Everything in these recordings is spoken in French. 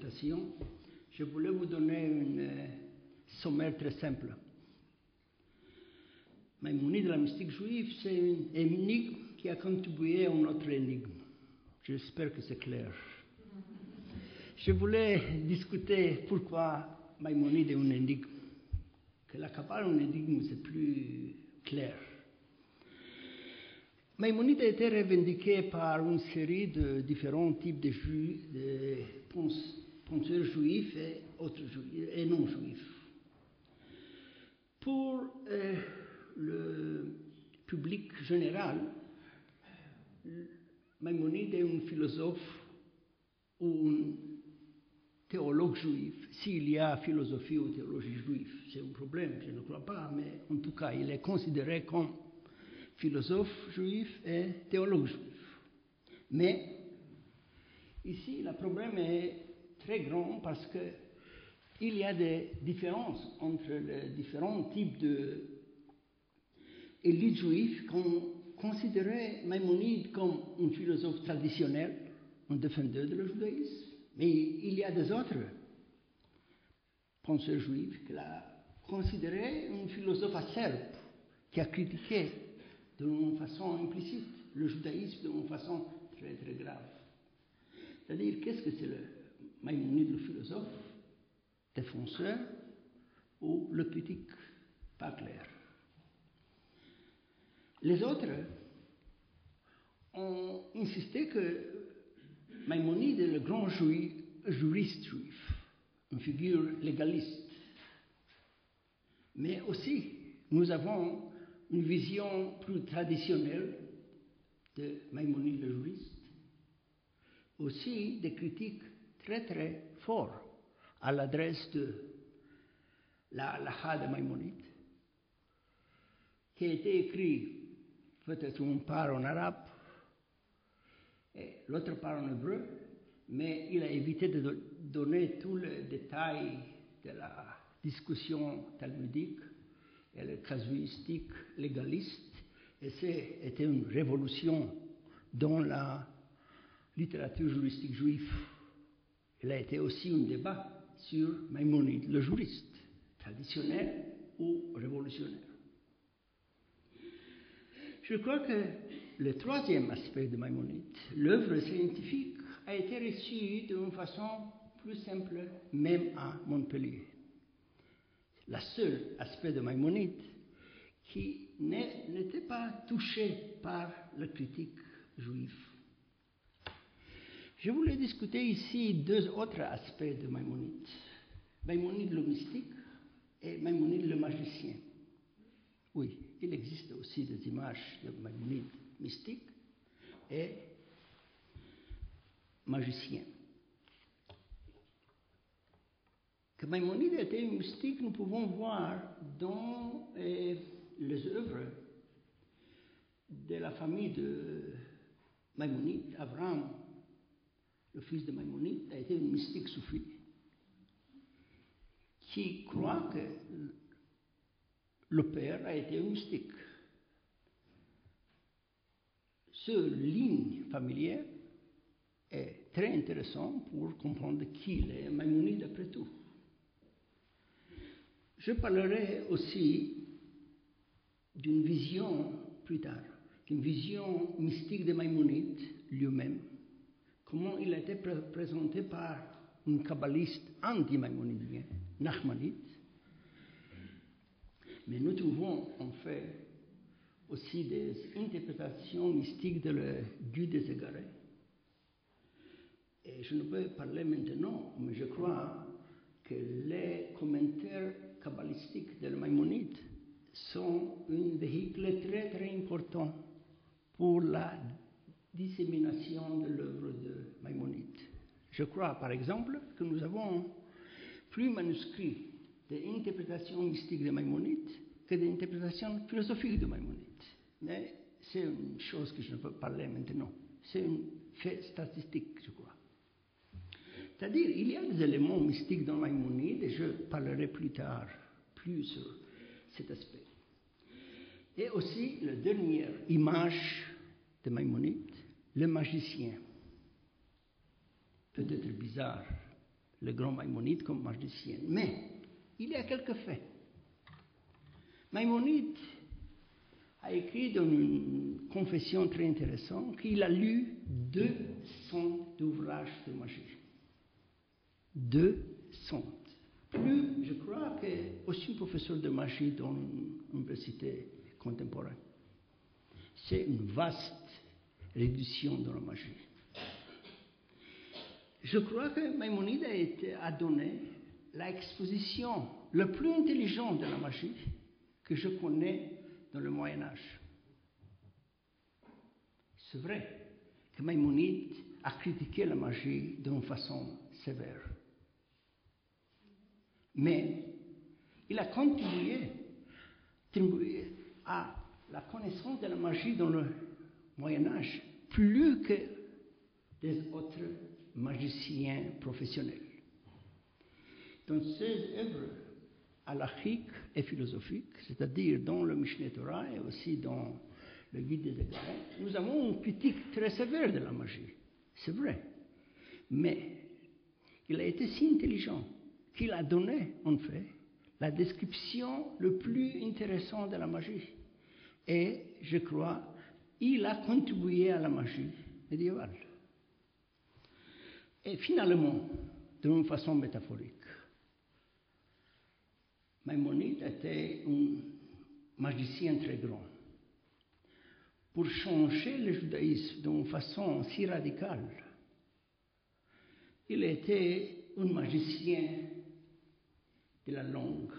interprétation, je voulais vous donner un sommaire très simple. Maïmonide de la mystique juive, c'est une énigme qui a contribué à une autre énigme. J'espère que c'est clair. Je voulais discuter pourquoi Maïmonide est une énigme. Que la Kabbale est une énigme, c'est plus clair. Maïmonide a été revendiqué par une série de différents types de penseurs juifs et autres juifs et non juifs. Pour le public général, Maïmonide est un philosophe ou un théologue juif. S'il y a philosophie ou théologie juive, c'est un problème, je ne crois pas, mais en tout cas, il est considéré comme philosophe juif et théologue juif. Mais ici, le problème est très grand parce qu'il y a des différences entre les différents types d'élites juives qui ont considéré Maïmonide comme un philosophe traditionnel, un défenseur de le judaïsme. Mais il y a des autres penseurs juifs qui l'ont considéré un philosophe acerbe, qui a critiqué d'une façon implicite le judaïsme d'une façon très très grave. C'est-à-dire, qu'est-ce que c'est le Maïmonide, le philosophe, défenseur ou le critique? Pas clair. Les autres ont insisté que Maïmonide est le grand juriste juif, une figure légaliste. Mais aussi, nous avons une vision plus traditionnelle de Maïmonide le juriste. Aussi des critiques très très fortes à l'adresse de la halakha de Maïmonide, qui a été écrit peut-être une part en arabe et l'autre part en hébreu, mais il a évité de donner tous les détails de la discussion talmudique et la casuistique légaliste, et c'était une révolution dans la littérature juristique juive. Il a été aussi un débat sur Maïmonide, le juriste, traditionnel ou révolutionnaire. Je crois que le troisième aspect de Maïmonide, l'œuvre scientifique, a été reçue d'une façon plus simple, même à Montpellier. Le seul aspect de Maïmonide qui n'était pas touché par la critique juive. Je voulais discuter ici deux autres aspects de Maïmonide. Maïmonide le mystique et Maïmonide le magicien. Oui, il existe aussi des images de Maïmonide mystique et magicien. Que Maïmonide était mystique, nous pouvons voir dans les œuvres de la famille de Maïmonide. Abraham, le fils de Maïmonide, a été un mystique soufi qui croit que le père a été un mystique. Cette ligne familière est très intéressante pour comprendre qui est Maïmonide après tout. Je parlerai aussi d'une vision plus tard, une vision mystique de Maïmonide lui-même, comment il a été présenté par un kabbaliste anti-maïmonidien, Nachmanide. Mais nous trouvons en fait aussi des interprétations mystiques de le Guide des Égarés. Et je ne peux parler maintenant, mais je crois que les commentaires kabbalistiques de Maïmonide sont un véhicule très très important pour la dissémination de l'œuvre de Maïmonide. Je crois par exemple que nous avons plus manuscrits d'interprétation mystique de Maïmonide que d'interprétation philosophique de Maïmonide. Mais c'est une chose que je ne peux parler maintenant. C'est un fait statistique, je crois. C'est-à-dire, il y a des éléments mystiques dans Maïmonide et je parlerai plus tard plus sur cet aspect. Et aussi, la dernière image de Maïmonide, le magicien. Peut-être bizarre, le grand Maïmonide comme magicien. Mais il y a quelques faits. Maïmonide a écrit dans une confession très intéressante qu'il a lu 200 ouvrages de magie. 200. Plus, je crois, que aussi un professeur de magie dans une université contemporaine. C'est une vaste réduction dans la magie. Je crois que Maïmonide a donné l'exposition la plus intelligente de la magie que je connais dans le Moyen-Âge. C'est vrai que Maïmonide a critiqué la magie d'une façon sévère. Mais il a contribué à la connaissance de la magie dans le Moyen-Âge plus que des autres magiciens professionnels. Dans ses œuvres halachiques et philosophiques, c'est-à-dire dans le Mishneh Torah et aussi dans le Guide des Égarés, nous avons une critique très sévère de la magie. C'est vrai. Mais il a été si intelligent qu'il a donné, en fait, la description la plus intéressante de la magie. Et, je crois, il a contribué à la magie médiévale. Et finalement, d'une façon métaphorique, Maïmonide était un magicien très grand. Pour changer le judaïsme d'une façon si radicale, il était un magicien de la langue,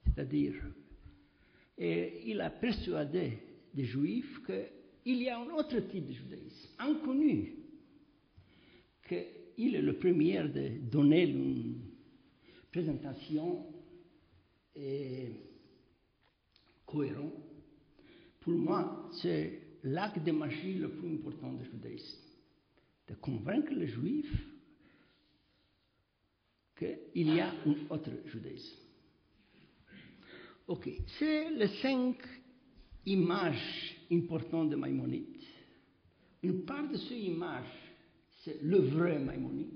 c'est-à-dire, et il a persuadé des Juifs qu'il y a un autre type de judaïsme, inconnu, qu'il est le premier de donner une présentation cohérente. Pour moi, c'est l'acte de magie le plus important du judaïsme, de convaincre les Juifs qu'il y a un autre judaïsme. Ok, c'est les 5 images importantes de Maïmonide. Une part de ces images, c'est le vrai Maïmonide.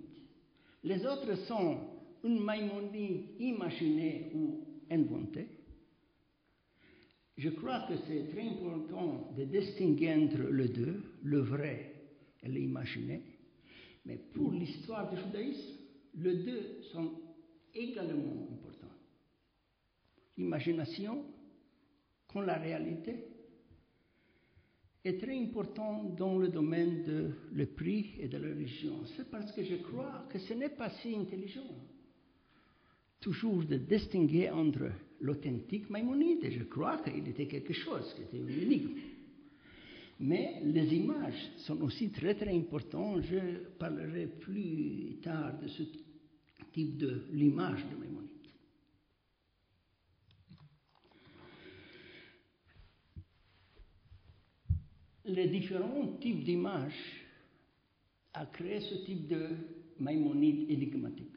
Les autres sont une Maïmonide imaginée ou inventée. Je crois que c'est très important de distinguer entre les deux, le vrai et l'imaginé. Mais pour l'histoire du judaïsme, les deux sont également importants. L'imagination, comme la réalité, est très important dans le domaine de l'esprit et de la religion. C'est parce que je crois que ce n'est pas si intelligent toujours de distinguer entre l'authentique Maïmonide, et je crois qu'il était quelque chose, qui était une énigme. Mais les images sont aussi très très importantes. Je parlerai plus tard de ce type de l'image de Maïmonide. Les différents types d'images ont créé ce type de Maïmonide énigmatique,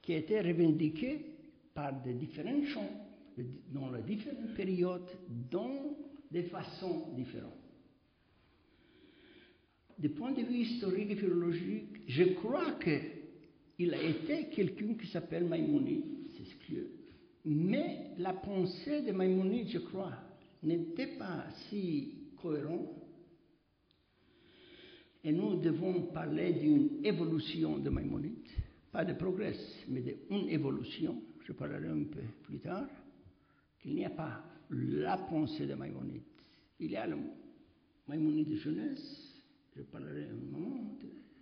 qui a été revendiqué par des différents champs, dans les différentes périodes, dans des façons différentes. Du point de vue historique et philologique, je crois qu'il a été quelqu'un qui s'appelle Maïmonide, c'est exclu. Mais la pensée de Maïmonide, je crois, n'était pas si cohérente. Et nous devons parler d'une évolution de Maïmonide, pas de progrès, mais d'une évolution. Je parlerai un peu plus tard qu'il n'y a pas la pensée de Maïmonide. Il y a le Maïmonide de jeunesse, je parlerai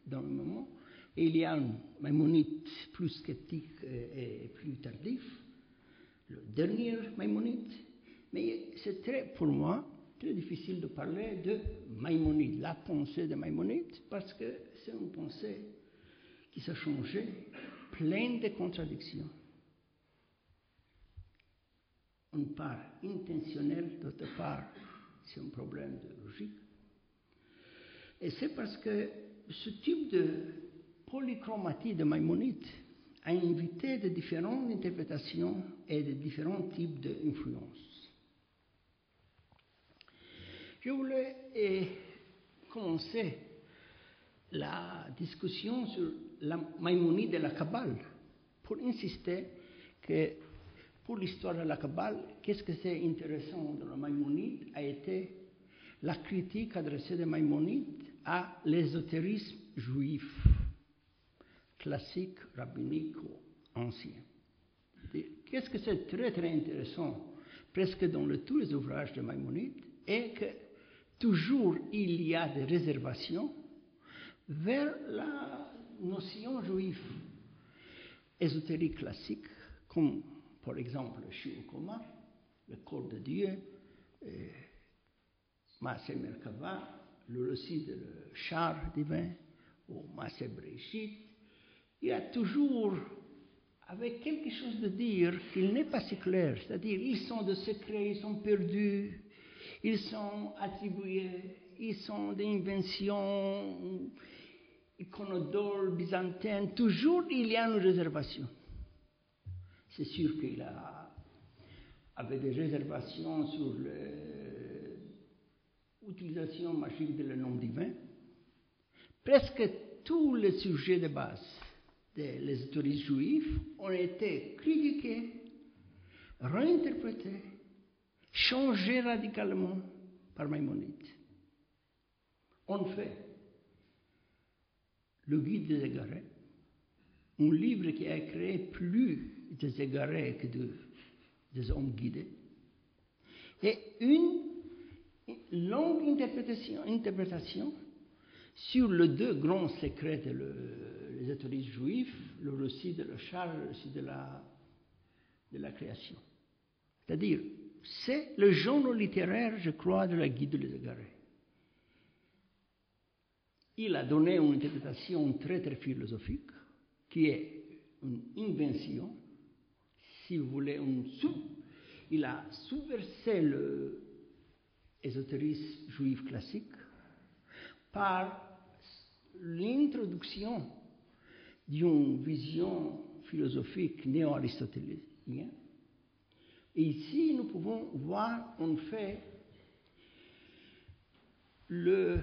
dans un moment, et il y a un Maïmonide plus sceptique et plus tardif, le dernier Maïmonide. Mais c'est pour moi, très difficile de parler de Maïmonide, la pensée de Maïmonide, parce que c'est une pensée qui s'est changée, pleine de contradictions. Une part intentionnelle, d'autre part, c'est un problème de logique. Et c'est parce que ce type de polychromatie de Maïmonide a invité de différentes interprétations et de différents types d'influences. Je voulais commencer la discussion sur la Maïmonide et la Kabbale, pour insister que pour l'histoire de la Kabbale, qu'est-ce que c'est intéressant dans la Maïmonide a été la critique adressée de Maïmonide à l'ésotérisme juif, classique, rabbinique ou ancien. Qu'est-ce que c'est très très intéressant, presque dans tous les ouvrages de Maïmonide, est que toujours il y a des réservations vers la notion juive ésotérique classique, comme par exemple le Shiur Koma, le corps de Dieu, Maaseh Merkava, le récit de le char divin, ou Maaseh Bereshit. Il y a toujours avec quelque chose de dire qu'il n'est pas si clair, c'est-à-dire ils sont de secrets, ils sont perdus, ils sont attribués, ils sont des inventions iconodoles, byzantines, toujours il y a une réservation. C'est sûr qu'il avait des réservations sur l'utilisation magique de le nom divin. Presque tous les sujets de base des autoristes juifs ont été critiqués, réinterprétés, changés radicalement par Maïmonide. En fait, le guide des égarés, un livre qui a créé plus des égarés que des hommes guidés, et une longue interprétation sur les deux grands secrets des autoristes juifs, le récit de la char, le récit de la création. C'est-à-dire, c'est le genre littéraire, je crois, de la guide des égarés. Il a donné une interprétation très très philosophique, qui est une invention, si vous voulez, il a subversé l'ésotérisme juif classique par l'introduction d'une vision philosophique néo-aristotélicienne. Et ici, nous pouvons voir en fait la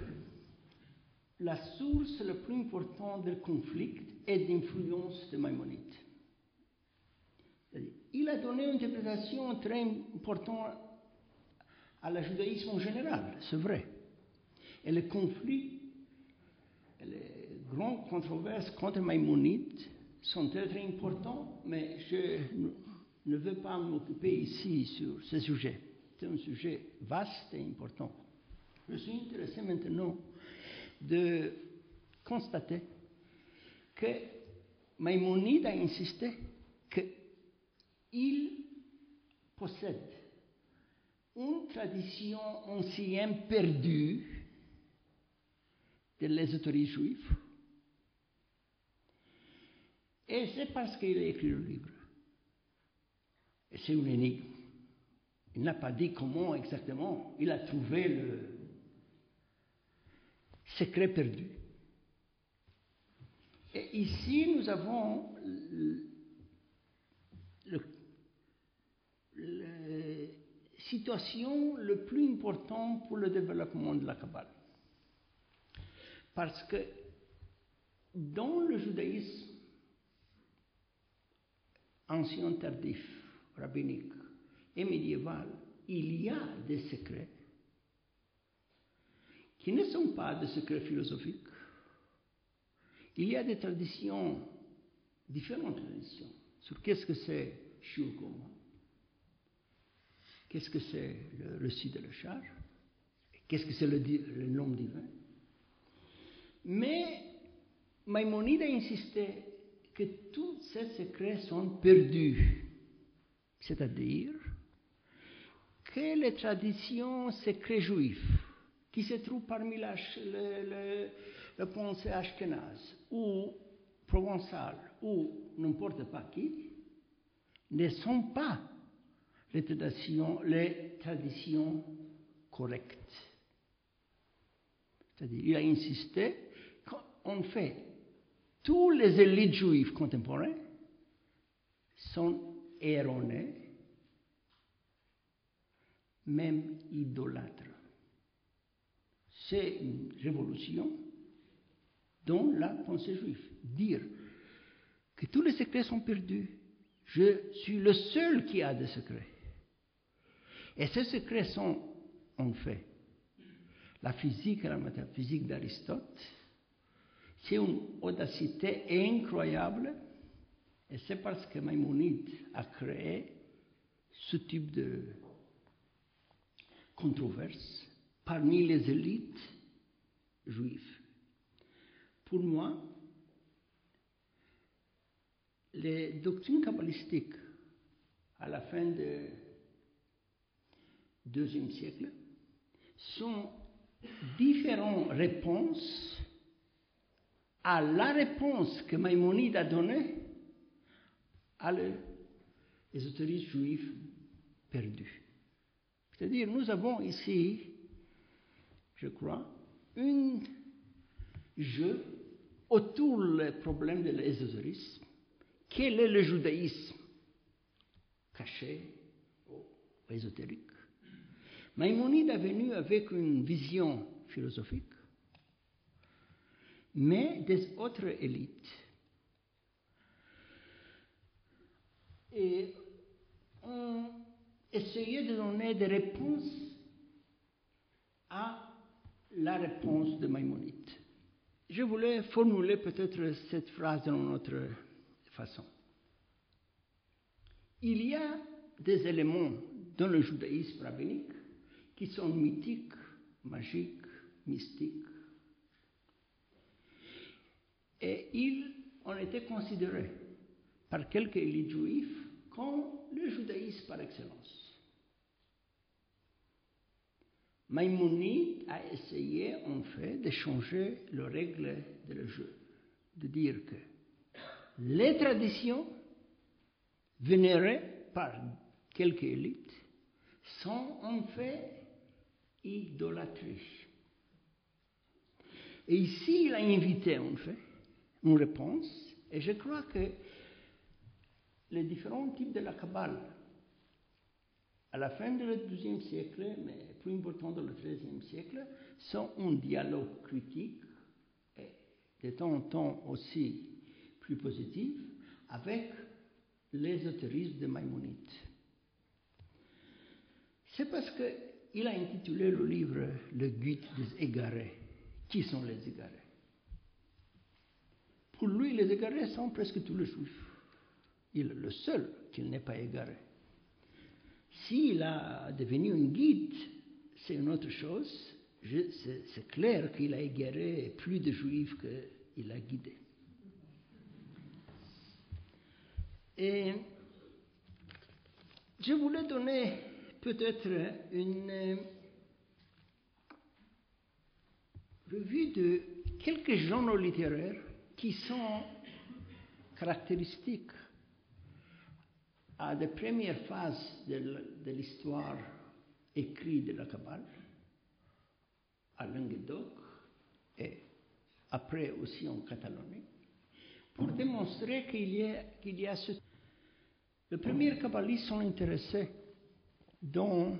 source la plus importante du conflit et d'influence de Maïmonide. Il a donné une interprétation très importante à la judaïsme en général, c'est vrai. Et le conflit, les grandes controverses contre Maïmonide sont très très importants, mais je ne veux pas m'occuper ici sur ce sujet. C'est un sujet vaste et important. Je suis intéressé maintenant de constater que Maïmonide a insisté qu'il possède une tradition ancienne perdue de l'ésotérisme juif. Et c'est parce qu'il a écrit le livre. Et c'est une énigme. Il n'a pas dit comment exactement il a trouvé le secret perdu. Et ici, nous avons la situation la plus importante pour le développement de la Kabbale. Parce que dans le judaïsme ancien tardif, rabbinique et médiéval, il y a des secrets qui ne sont pas des secrets philosophiques. Il y a des traditions, différentes traditions, sur qu'est-ce que c'est Shiur Koma, qu'est-ce que c'est le récit de la char, qu'est-ce que c'est le nom divin. Mais Maïmonide a insisté que tous ces secrets sont perdus, c'est-à-dire que les traditions secrets juifs qui se trouvent parmi la pensée ashkénaze ou provençale ou n'importe pas qui, ne sont pas les traditions correctes. C'est-à-dire, il a insisté qu'en fait, tous les élites juives contemporaines sont erronées, même idolâtres. C'est une révolution dans la pensée juive. dire que tous les secrets sont perdus. Je suis le seul qui a des secrets. Et ces secrets sont, en fait, la physique et la métaphysique d'Aristote. C'est une audacité incroyable, et c'est parce que Maïmonide a créé ce type de controverse parmi les élites juives. Pour moi, les doctrines kabbalistiques à la fin du IIe siècle sont différentes réponses à la réponse que Maïmonide a donnée à l'ésotérisme juif perdu. C'est-à-dire, nous avons ici, je crois, un jeu autour du problème de l'ésotérisme. Quel est le judaïsme caché ou ésotérique? Maïmonide est venu avec une vision philosophique, mais des autres élites. Et on essayait de donner des réponses à la réponse de Maïmonide. Je voulais formuler peut-être cette phrase d'une autre façon. Il y a des éléments dans le judaïsme rabbinique qui sont mythiques, magiques, mystiques. Et ils ont été considérés par quelques élites juives comme le judaïsme par excellence. Maïmonide a essayé en fait de changer les règles du jeu, de dire que les traditions vénérées par quelques élites sont en fait idolâtries. Et ici, il a invité en fait une réponse, et je crois que les différents types de la Kabbale, à la fin du XIIe siècle, mais plus important dans le XIIIe siècle, sont un dialogue critique et de temps en temps aussi plus positif avec l'ésotérisme de Maïmonide. C'est parce qu'il a intitulé le livre Le Guide des égarés. Qui sont les égarés? Pour lui, les égarés sont presque tous les juifs. Il est le seul qui n'est pas égaré. S'il a devenu un guide, c'est une autre chose. C'est clair qu'il a égaré plus de juifs qu'il a guidés. Et je voulais donner peut-être une revue de quelques genres littéraires qui sont caractéristiques à des premières phases de l'histoire écrite de la Kabbale, à Languedoc et après aussi en Catalogne, pour démontrer qu'il y a ce... Les premiers kabbalistes sont intéressés dans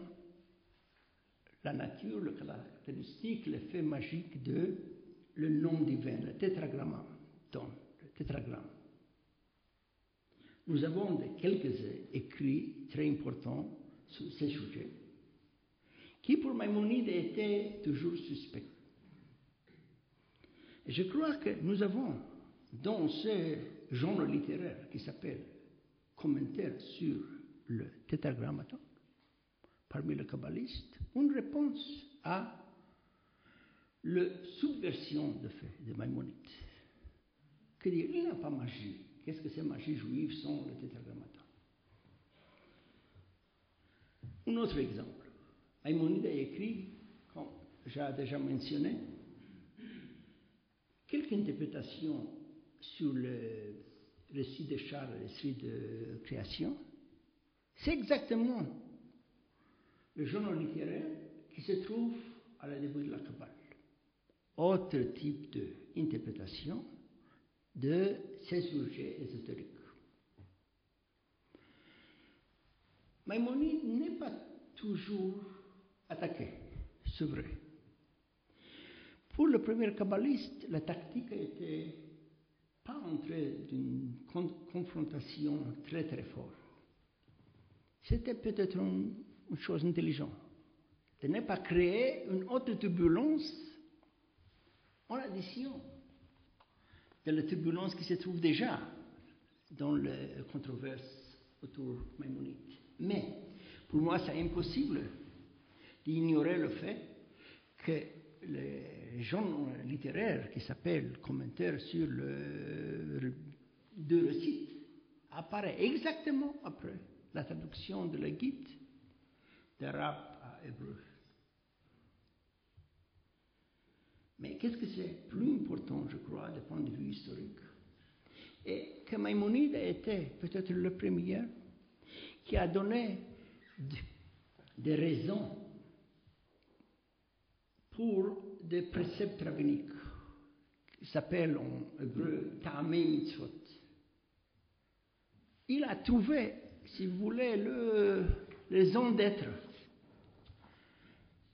la nature, les caractéristiques, l'effet magique de le nom divin, le tétragramme. Le tétragramme. Nous avons quelques écrits très importants sur ces sujets, qui pour Maïmonide étaient toujours suspects. Et je crois que nous avons, dans ce genre littéraire qui s'appelle Commentaire sur le tétragrammaton, parmi les kabbalistes, une réponse à la subversion de fait de Maïmonide. Que dire, il n'y a pas magie. Qu'est-ce que c'est magie juive sans le tétragrammaton? Un autre exemple. Maïmonide a écrit, comme j'ai déjà mentionné, quelques interprétations sur le récit de Charles, le récit de création. C'est exactement le genre littéraire qui se trouve à la début de la Kabbale. Autre type d'interprétation de ces sujets ésotériques. Maïmonide n'est pas toujours attaqué, c'est vrai. Pour le premier kabbaliste, la tactique a été pas entrer d'une confrontation très très forte. C'était peut-être une chose intelligente de ne pas créer une autre turbulence en addition de la turbulence qui se trouve déjà dans les controverses autour Maïmonide. Mais pour moi, c'est impossible d'ignorer le fait que les genres littéraires qui s'appellent commentaires sur deux récits apparaît exactement après la traduction de la guide d'arabe à hébreu. Mais qu'est-ce que c'est plus important, je crois, du point de vue historique? Et que Maïmonide a été peut-être le premier qui a donné des raisons pour des préceptes rabbiniques qui s'appellent en hébreu Ta'amei Mitzvot. Il a trouvé, si vous voulez, les raisons d'être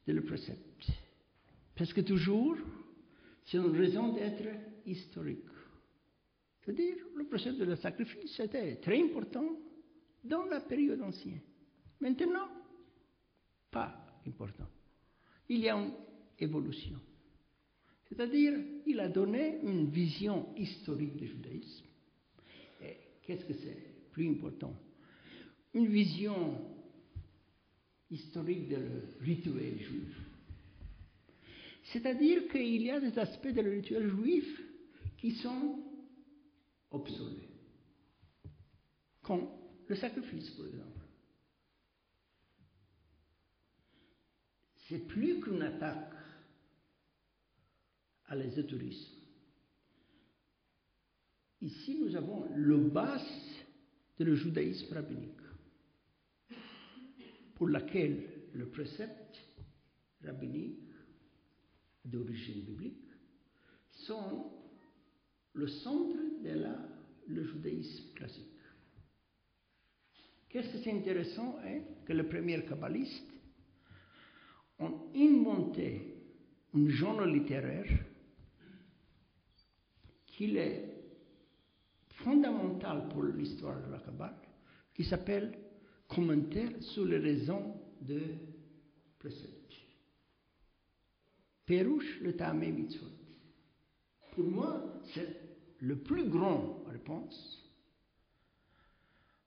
de le précepte. Parce que toujours, c'est une raison d'être historique. C'est-à-dire, le précepte de le sacrifice était très important dans la période ancienne. Maintenant, pas important. Il y a une évolution. C'est-à-dire, il a donné une vision historique du judaïsme. Et qu'est-ce que c'est plus important? Une vision historique du rituel juif. C'est-à-dire qu'il y a des aspects du rituel juif qui sont obsolètes. Comme le sacrifice, par exemple. C'est plus qu'une attaque à l'ésotérisme. Ici, nous avons le base de le judaïsme rabbinique, pour laquelle le précepte rabbinique d'origine biblique sont le centre de le judaïsme classique. Qu'est-ce que c'est intéressant est que les premiers kabbalistes ont inventé un genre littéraire qui est fondamental pour l'histoire de la Kabbale, qui s'appelle Commentaire sur les raisons de précepte. Pérouche le Ta'amei Mitzvot. Pour moi, c'est le plus grand réponse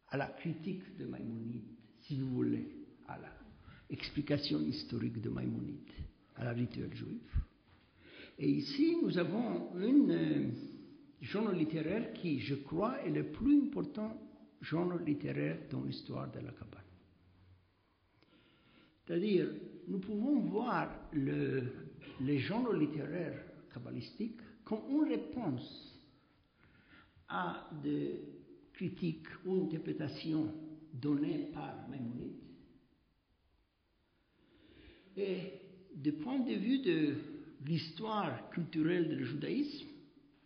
à la critique de Maïmonide, si vous voulez, à l'explication historique de Maïmonide, à la rituel juif. Et ici, nous avons un genre littéraire qui, je crois, est le plus important genre littéraire dans l'histoire de la Kabbale. C'est-à-dire, nous pouvons voir les genres littéraires kabbalistiques comme une réponse à des critiques ou interprétations données par Maïmonide. Et du point de vue de l'histoire culturelle du judaïsme,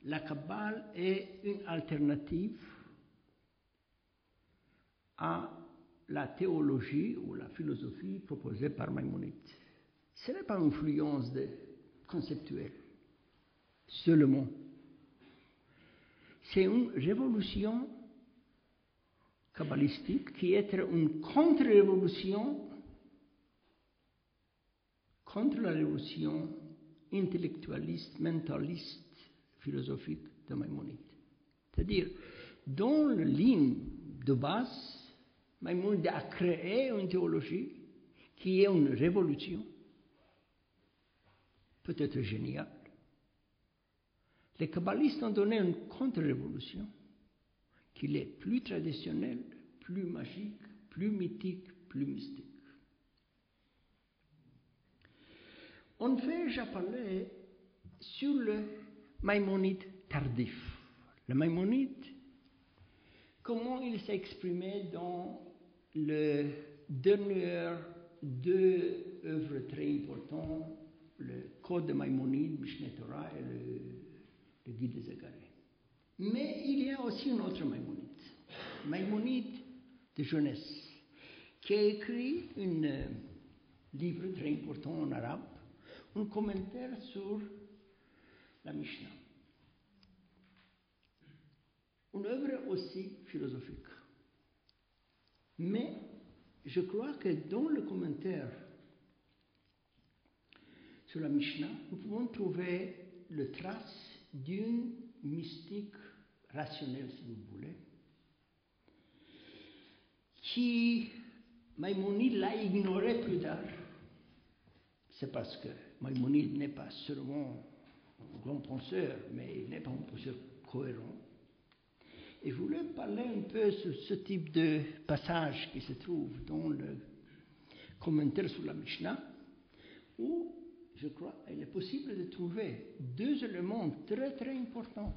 la Kabbale est une alternative à la théologie ou la philosophie proposée par Maïmonide. Ce n'est pas une influence conceptuelle seulement. C'est une révolution kabbalistique qui est une contre-révolution contre la révolution intellectualiste, mentaliste, philosophique de Maïmonide. C'est-à-dire, dans la ligne de base, Maïmonide a créé une théologie qui est une révolution, peut-être géniale. Les kabbalistes ont donné une contre-révolution qui est plus traditionnelle, plus magique, plus mythique, plus mystique. En fait, j'ai parlé sur le Maïmonide tardif. Le Maïmonide, comment il s'est exprimé dans les dernières deux œuvres très importantes, le Code de Maïmonide, Mishneh Torah et le Guide de Zacharie. Mais il y a aussi un autre Maïmonide, Maïmonide de jeunesse, qui a écrit un livre très important en arabe, un commentaire sur la Mishnah. une œuvre aussi philosophique. Mais je crois que dans le commentaire sur la Mishnah, nous pouvons trouver le trace d'une mystique rationnelle, si vous voulez, qui Maïmonide l'a ignoré plus tard. C'est parce que Maïmonide n'est pas seulement un grand penseur, mais il n'est pas un penseur cohérent. Et je voulais parler un peu sur ce type de passage qui se trouve dans le commentaire sur la Mishnah, où je crois qu'il est possible de trouver deux éléments très très importants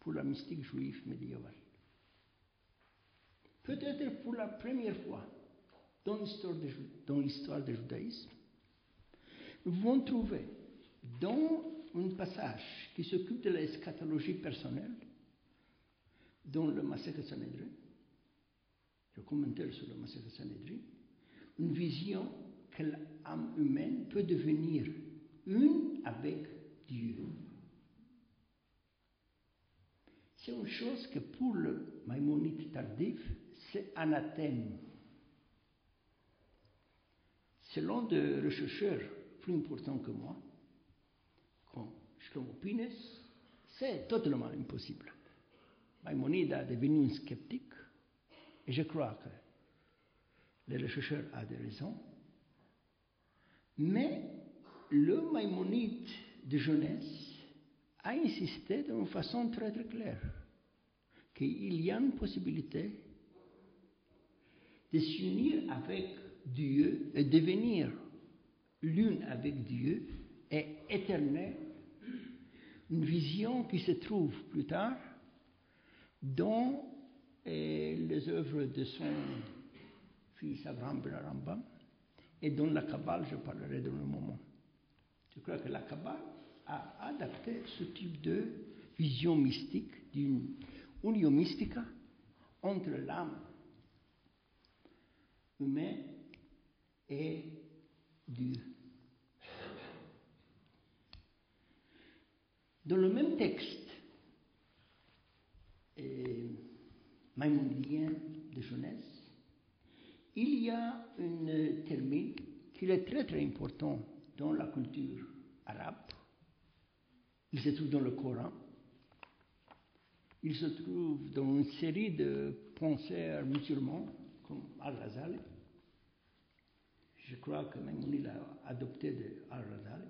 pour la mystique juive médiévale. Peut-être pour la première fois dans l'histoire du judaïsme, nous pouvons trouver dans un passage qui s'occupe de l'eschatologie personnelle, dans le Masechet Sanhedrin, le commentaire sur le Masechet Sanhedrin, une vision que l'âme humaine peut devenir une avec Dieu. C'est une chose que pour le Maïmonide tardif, c'est anathème. Selon des chercheurs plus importants que moi, comme Shlomo Pines, c'est totalement impossible. Maïmonide est devenu un sceptique, et je crois que le chercheur a des raisons, mais le Maïmonide de jeunesse a insisté d'une façon très très claire qu'il y a une possibilité de s'unir avec Dieu et devenir l'une avec Dieu et éternelle, une vision qui se trouve plus tard dans les œuvres de son fils Avraham ben Rambam et dans la Kabbale, je parlerai dans un moment. Je crois que la Kabbale a adapté ce type de vision mystique, d'une union mystica entre l'âme humaine et Dieu. Dans le même texte maïmonidien de jeunesse, il y a un terme qui est très très important dans la culture arabe. Il se trouve dans le Coran. Il se trouve dans une série de penseurs musulmans comme Al-Ghazali. Je crois que Maïmonide a adopté de Al-Ghazali.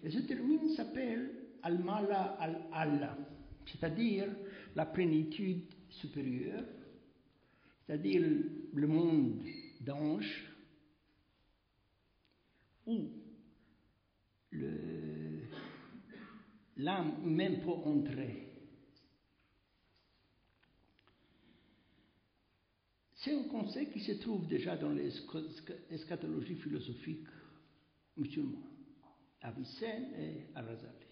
Et ce terme s'appelle Al-Mala al-Allah, c'est-à-dire la plénitude supérieure, c'est-à-dire le monde d'anges, où l'âme humaine peut entrer. C'est un concept qui se trouve déjà dans l'eschatologie philosophique musulmane, Avicenne et Al-Ghazali.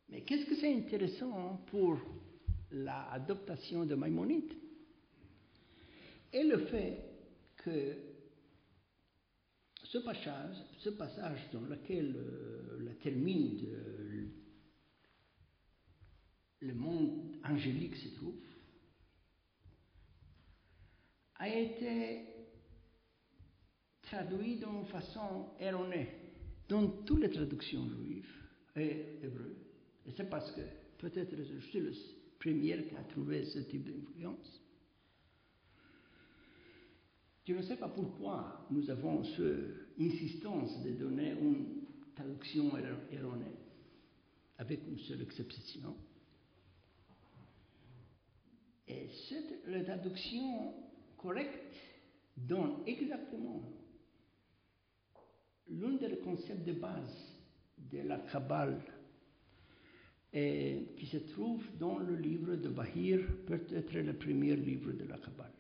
Mais qu'est-ce que c'est intéressant pour l'adaptation de Maïmonide? Et le fait que ce passage dans lequel la termine le monde angélique se trouve, a été traduit d'une façon erronée dans toutes les traductions juives et hébreues. Et c'est parce que peut-être je suis le premier qui a trouvé ce type d'influence. Je ne sais pas pourquoi nous avons cette insistance de donner une traduction erronée, avec une seule exception. Et la traduction correcte donne exactement l'un des concepts de base de la Kabbale qui se trouve dans le livre de Bahir, peut-être le premier livre de la Kabbale.